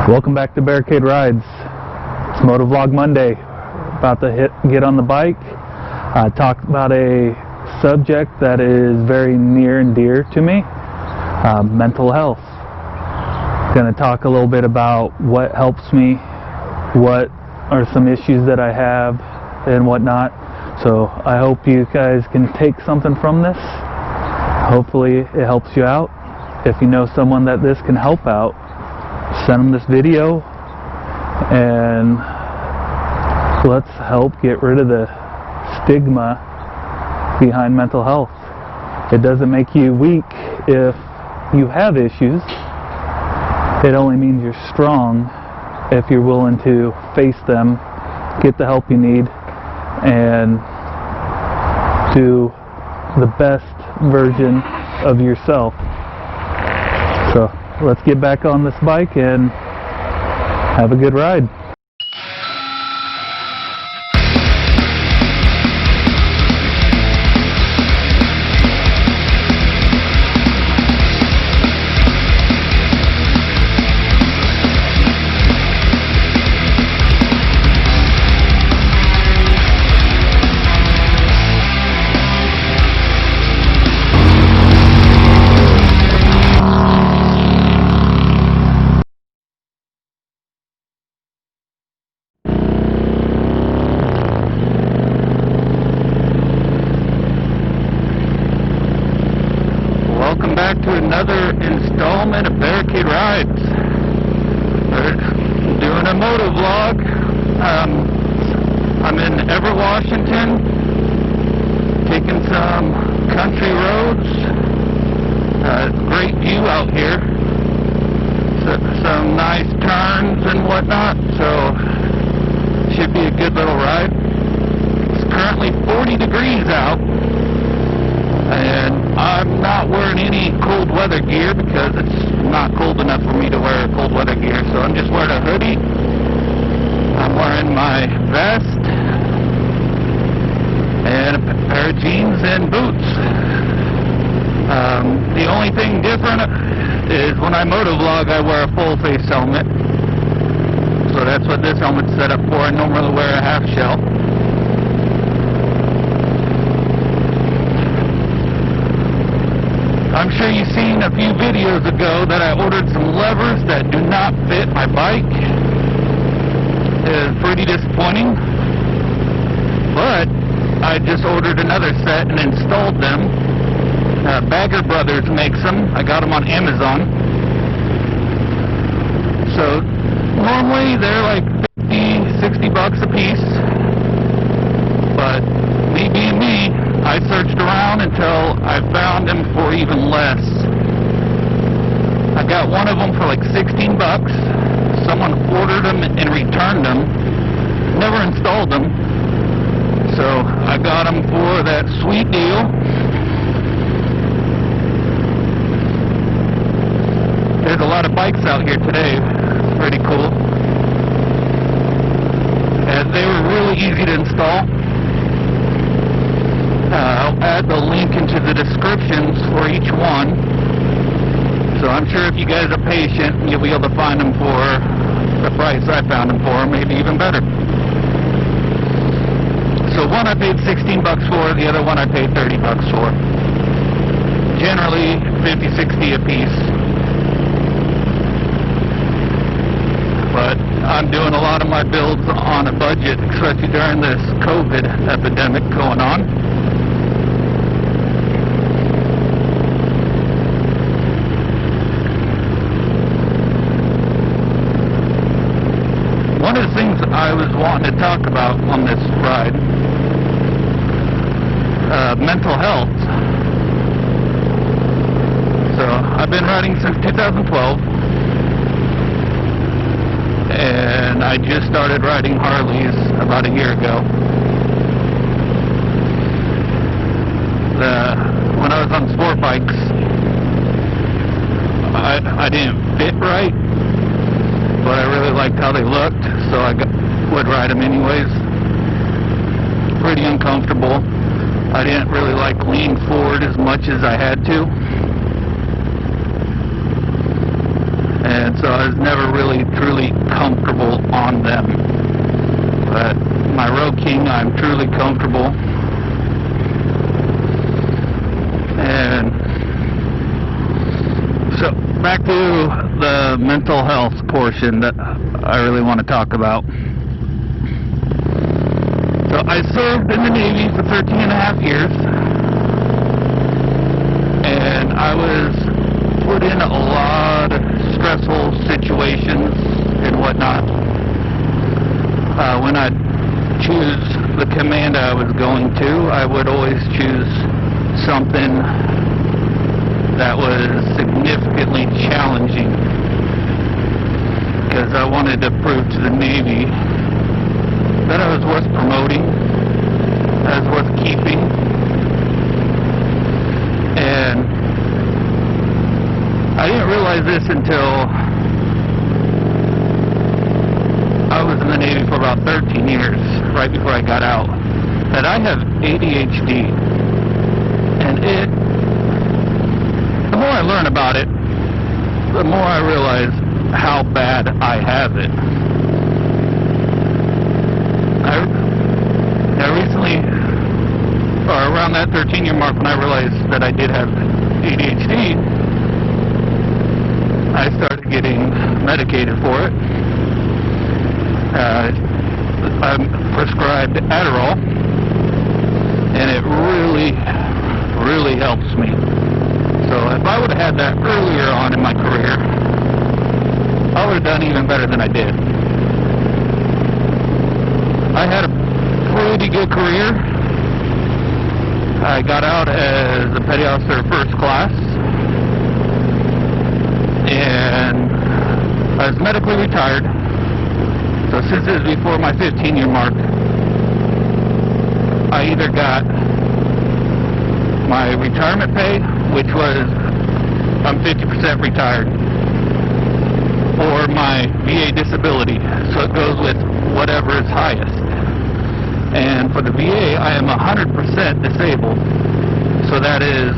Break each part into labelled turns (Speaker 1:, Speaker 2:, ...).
Speaker 1: Welcome back to Barricade Rides. It's Motovlog Monday. About to get on the bike. Talk about a subject that is very near and dear to me, mental health. Going to talk a little bit about what helps me, what are some issues that I have, and whatnot. So I hope you guys can take something from this. Hopefully it helps you out. If you know someone that this can help out, send them this video and let's help get rid of the stigma behind mental health. It doesn't make you weak if you have issues. It only means you're strong if you're willing to face them, get the help you need, and do the best version of yourself. So let's get back on this bike and have a good ride. Welcome back to another installment of Barricade Rides. We're doing a motovlog. I'm in Everett, Washington, taking some country roads. Great view out here. Some nice turns and whatnot, so should be a good little ride. It's currently 40 degrees out. And I'm not wearing any cold weather gear because it's not cold enough for me to wear cold weather gear. So I'm just wearing a hoodie. I'm wearing my vest and a pair of jeans and boots. The only thing different is when I motovlog, I wear a full face helmet. So that's what this helmet's set up for. I normally wear a half shell. I'm sure you've seen a few videos ago that I ordered some levers that do not fit my bike. It's pretty disappointing. But I just ordered another set and installed them. Bagger Brothers makes them. I got them on Amazon. So normally they're like 50, 60 bucks a piece. But me being me, I searched around until I found them for even less. I got one of them for like 16 bucks. Someone ordered them and returned them. Never installed them. So I got them for that sweet deal. There's a lot of bikes out here today. It's pretty cool. And they were really easy to install. I'll add the link into the descriptions for each one. So I'm sure if you guys are patient, you'll be able to find them for the price I found them for, maybe even better. So one I paid 16 bucks for, the other one I paid 30 bucks for. Generally 50, 60 a piece. But I'm doing a lot of my builds on a budget, especially during this COVID epidemic going on. One of the things I was wanting to talk about on this ride, mental health. So I've been riding since 2012, and I just started riding Harleys about a year ago. When I was on sport bikes, I didn't fit right. But I really liked how they looked, so I would ride them anyways. Pretty uncomfortable. I didn't really like leaning forward as much as I had to. And and so I was never really truly comfortable on them. But my Road King, I'm truly comfortable. And so back to the mental health portion that I really want to talk about. So I served in the Navy for 13 and a half years, and I was put in a lot of stressful situations and whatnot. When I'd choose the command I was going to, I would always choose something that was significantly challenging, because I wanted to prove to the Navy that I was worth promoting, that I was worth keeping. And I didn't realize this until I was in the Navy for about 13 years, right before I got out, that I have ADHD. And the more I learn about it, the more I realize how bad I have it. I recently, or around that 13-year mark, when I realized that I did have ADHD, I started getting medicated for it. I'm prescribed Adderall, and it really helps me. So if I would have had that earlier on in my career, I would have done even better than I did. I had a pretty good career. I got out as a petty officer first class, and I was medically retired. So since it was before my 15-year mark, I either got my retirement pay, which was I'm 50% retired, or my VA disability. So it goes with whatever is highest. And for the VA, I am 100% disabled. So that is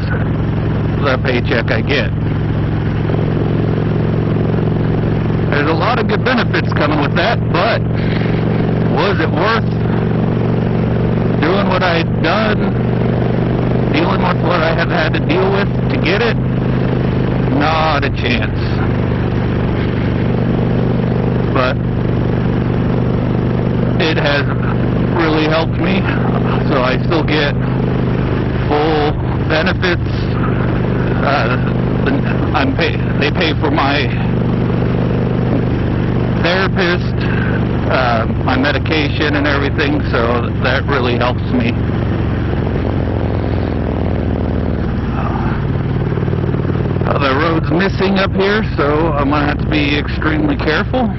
Speaker 1: the paycheck I get. There's a lot of good benefits coming with that, but was it worth doing what I had done, dealing with what I have had to deal with to get it? Not a chance. But it has really helped me, so I still get full benefits. They pay for my therapist, my medication and everything, so that really helps me. The road's missing up here, so I'm going to have to be extremely careful.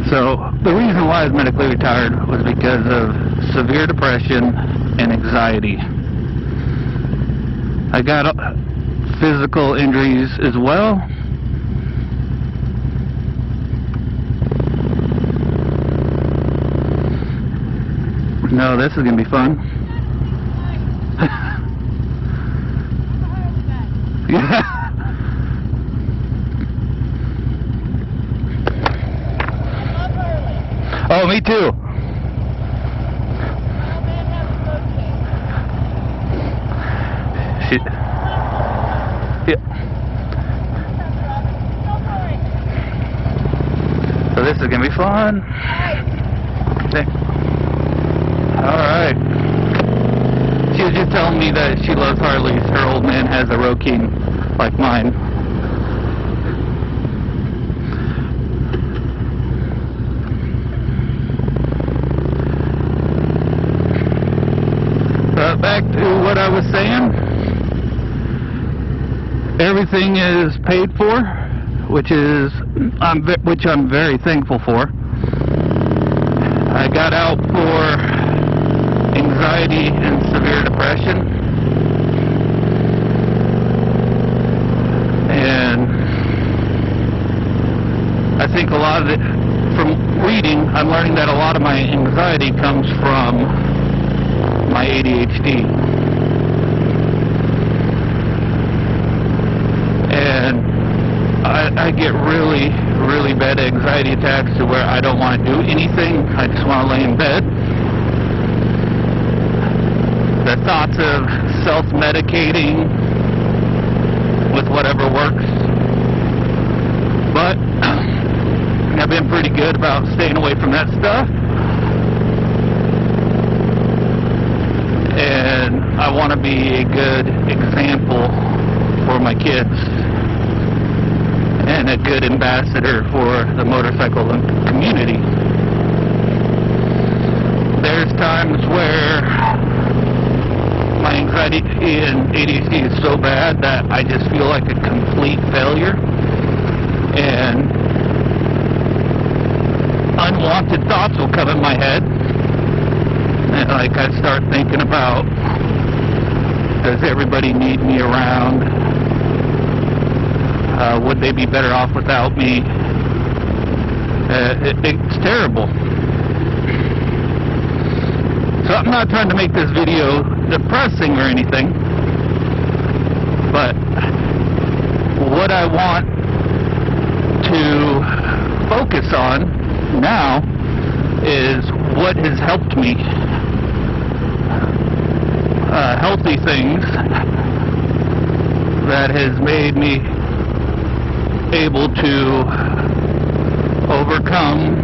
Speaker 1: So the reason why I was medically retired was because of severe depression and anxiety. I got physical injuries as well. No, this is going to be fun. Yeah. Oh, me too. Yeah. So this is gonna be fun. Okay. Alright. She was just telling me that she loves Harleys. Her old man has a Road King like mine. Back to what I was saying. Everything is paid for, which I'm very thankful for. I got out for anxiety and severe depression, and I think a lot of it, from reading, I'm learning that a lot of my anxiety comes from my ADHD. I get really, really bad anxiety attacks to where I don't want to do anything. I just want to lay in bed. The thoughts of self-medicating with whatever works. But I've been pretty good about staying away from that stuff. And I want to be a good example for my kids and a good ambassador for the motorcycle community. There's times where my anxiety and ADHD is so bad that I just feel like a complete failure, and unwanted thoughts will come in my head. And like I start thinking about, does everybody need me around? Would they be better off without me? It's terrible. So I'm not trying to make this video depressing or anything, but what I want to focus on now is what has helped me. Healthy things that has made me able to overcome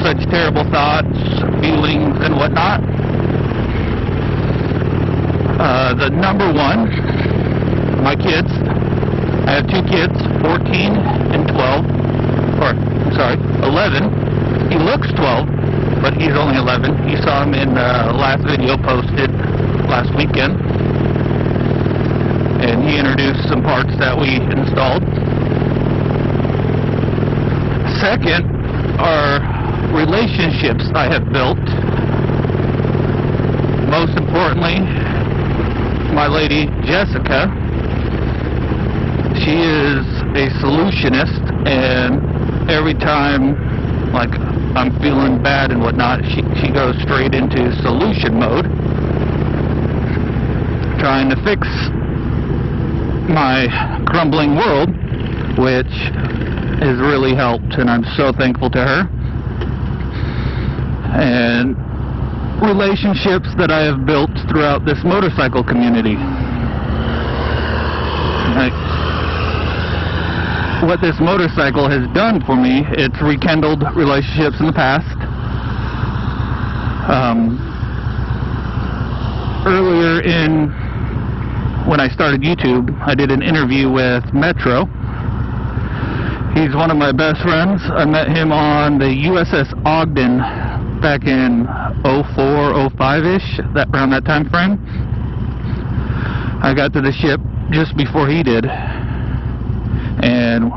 Speaker 1: such terrible thoughts, feelings, and whatnot. The number one, my kids. I have two kids, 14 and 11. He looks 12, but he's only 11. You saw him in the last video posted last weekend, and he introduced some parts that we installed. Second are relationships I have built. Most importantly, my lady Jessica. She is a solutionist, and every time like I'm feeling bad and whatnot, she goes straight into solution mode, trying to fix my crumbling world, which has really helped, and I'm so thankful to her. And relationships that I have built throughout this motorcycle community. What this motorcycle has done for me, it's rekindled relationships in the past. Earlier when I started YouTube, I did an interview with Metro. He's one of my best friends. I met him on the USS Ogden back in 04, 05-ish, around that time frame. I got to the ship just before he did, and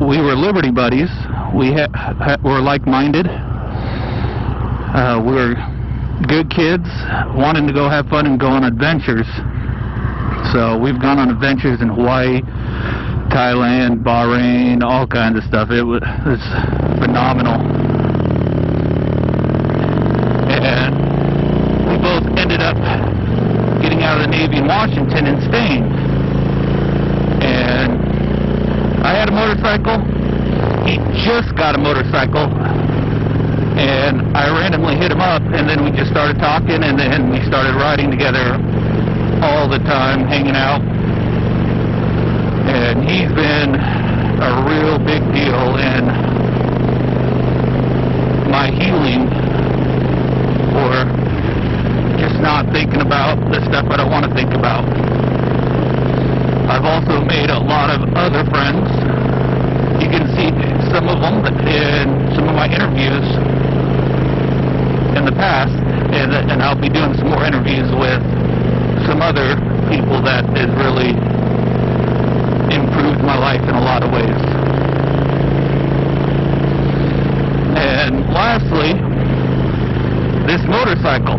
Speaker 1: we were Liberty buddies. We were like-minded. We were good kids, wanting to go have fun and go on adventures. So we've gone on adventures in Hawaii, Thailand, Bahrain, all kinds of stuff. It was phenomenal. And we both ended up getting out of the Navy in Washington and staying. And I had a motorcycle. He just got a motorcycle. And I randomly hit him up, and then we just started talking, and then we started riding together all the time, hanging out. And he's been a real big deal in my healing, or just not thinking about the stuff I don't want to think about. I've also made a lot of other friends. You can see some of them in some of my interviews in the past, and I'll be doing some more interviews with some other people that has really improved my life in a lot of ways. And lastly, this motorcycle.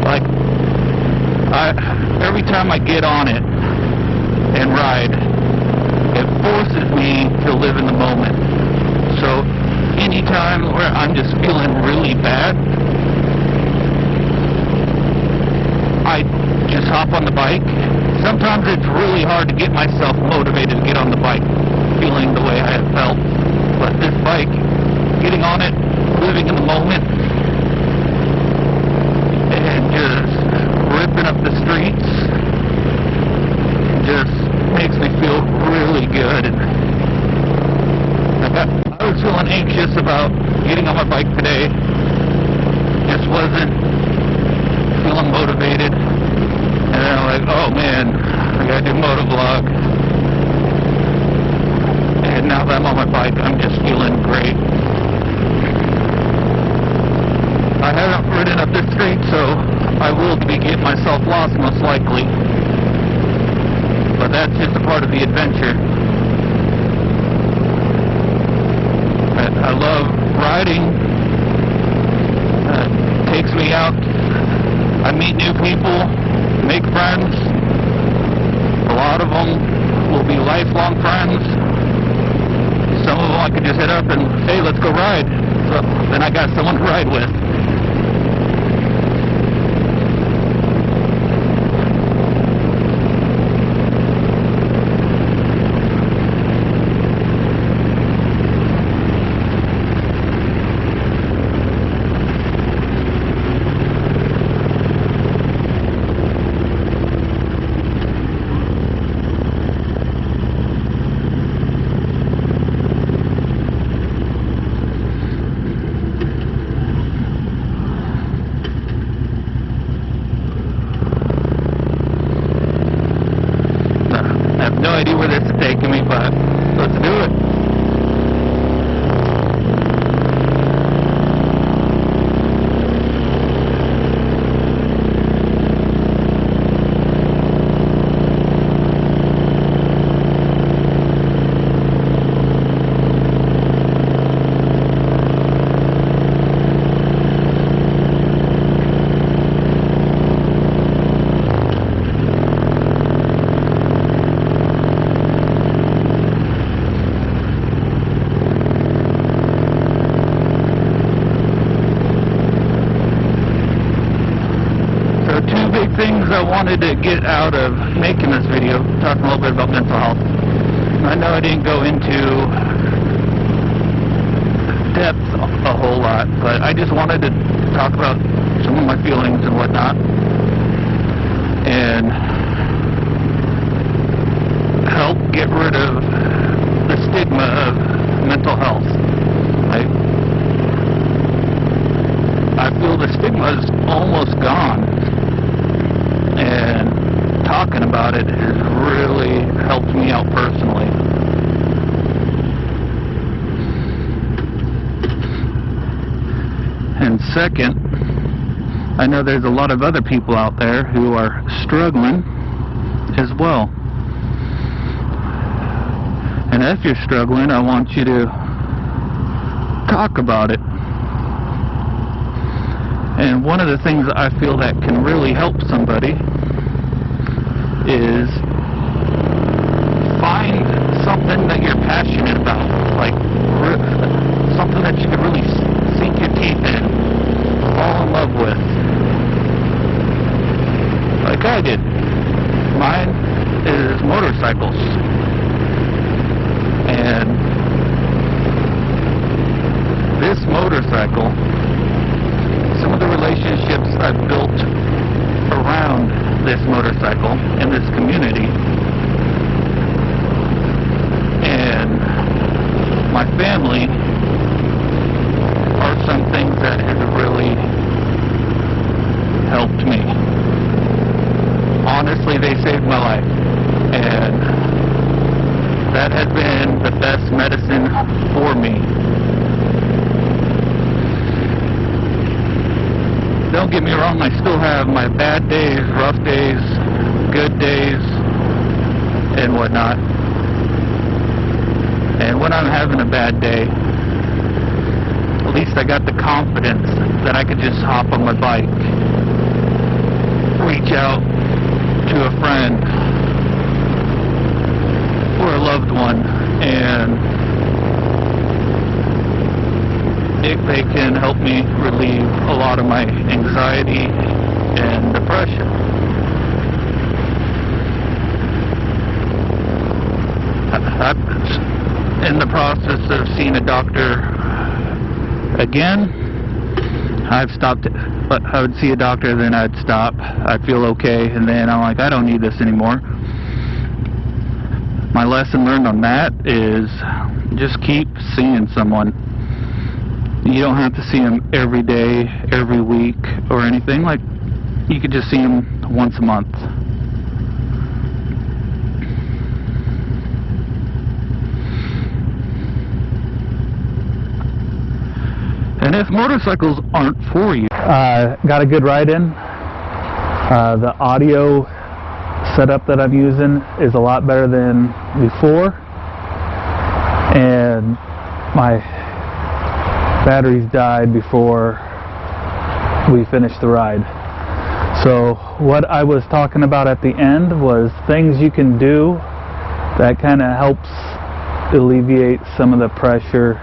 Speaker 1: Like, every time I get on it and ride, it forces me to live in the moment. So anytime where I'm just feeling really bad,
Speaker 2: I just hop on the bike. Sometimes it's really hard to get myself motivated to get on the bike, feeling the way I have felt. But this bike, getting on it, living in the moment, and just ripping up the streets, just makes me feel really good. And I was feeling anxious about getting on my bike today. Just wasn't feeling motivated. And then I'm like, oh man, I gotta do Motovlog. And now that I'm on my bike, I'm just feeling great. I haven't ridden up this street, so I will be getting myself lost most likely. But that's just a part of the adventure. I love riding. It takes me out. I meet new people, make friends. A lot of them will be lifelong friends. Some of them I could just hit up and, hey, let's go ride. So then I got someone to ride with. No idea where this is taking me, but let's do it. Things I wanted to get out of making this video, talking a little bit about mental health. I know I didn't go into depth a whole lot, but I just wanted to talk about some of my feelings and whatnot, and help get rid of the stigma of mental health. I feel the stigma is almost gone. And talking about it has really helped me out personally. And second, I know there's a lot of other people out there who are struggling as well. And if you're struggling, I want you to talk about it. And one of the things that I feel that can really help somebody is find something that you're passionate about, like something that you can really sink your teeth in, fall in love with, like I did. Mine is motorcycles, and this motorcycle, some of the relationships I've built around this motorcycle in this community, and my family, are some things that have really helped me. Honestly, they saved my life, and that has been the best medicine for me. Don't get me wrong, I still have my bad days, rough days, good days, and whatnot. And when I'm having a bad day, at least I got the confidence that I could just hop on my bike, reach out to a friend or a loved one, and they can help me relieve a lot of my anxiety and depression. seeing a doctor again. I've stopped, but I would see a doctor, then I'd stop. I'd feel okay, and then I'm like, I don't need this anymore. My lesson learned on that is just keep seeing someone. You don't have to see them every day, every week, or anything. Like, you could just see them once a month. And if motorcycles aren't for you,
Speaker 1: got a good ride in. The audio setup that I'm using is a lot better than before, and my batteries died before we finished the ride. So what I was talking about at the end was things you can do that kind of helps alleviate some of the pressure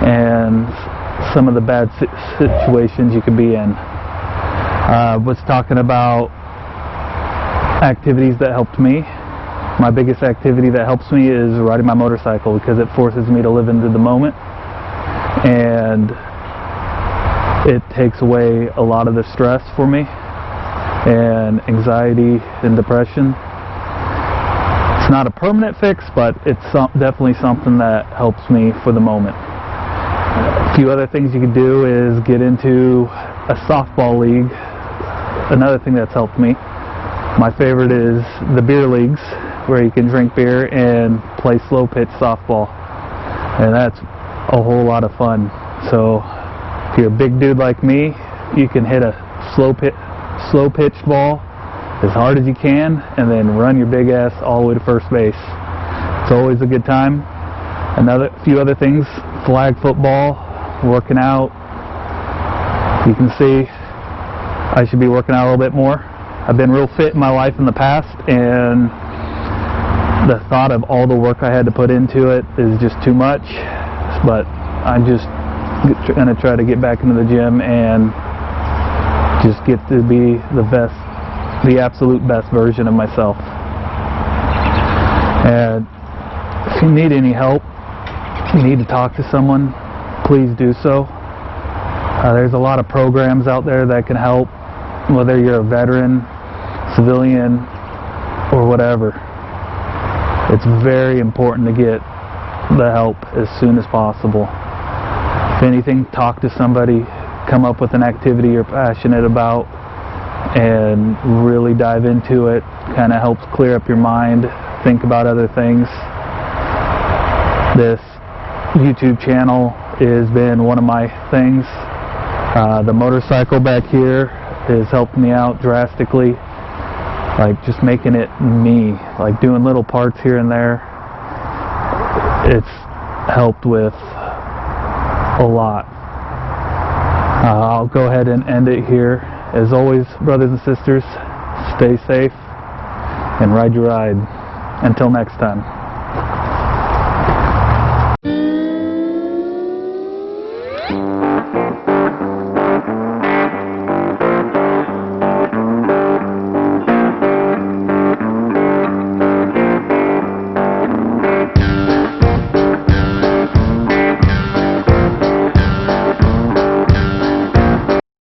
Speaker 1: and some of the bad situations you could be in. Was talking about activities that helped me. My biggest activity that helps me is riding my motorcycle, because it forces me to live into the moment, and it takes away a lot of the stress for me and anxiety and depression. It's not a permanent fix, but it's definitely something that helps me for the moment. A few other things you could do is get into a softball league. Another thing that's helped me. My favorite is the beer leagues, where you can drink beer and play slow pitch softball, and that's a whole lot of fun. So if you're a big dude like me, you can hit a slow pitch ball as hard as you can, and then run your big ass all the way to first base. It's always a good time. Few other things: flag football, working out. You can see I should be working out a little bit more. I've been real fit in my life in the past, and the thought of all the work I had to put into it is just too much. But I'm just going to try to get back into the gym and just get to be the absolute best version of myself. And if you need any help, you need to talk to someone, please do so. There's a lot of programs out there that can help, whether you're a veteran, civilian, or whatever. It's very important to get the help as soon as possible. If anything, talk to somebody, come up with an activity you're passionate about, and really dive into it. Kind of helps clear up your mind, think about other things. This YouTube channel has been one of my things. The motorcycle back here has helped me out drastically, like just making it me, like doing little parts here and there. It's helped with a lot. I'll go ahead and end it here. As always, brothers and sisters, stay safe and ride your ride. Until next time.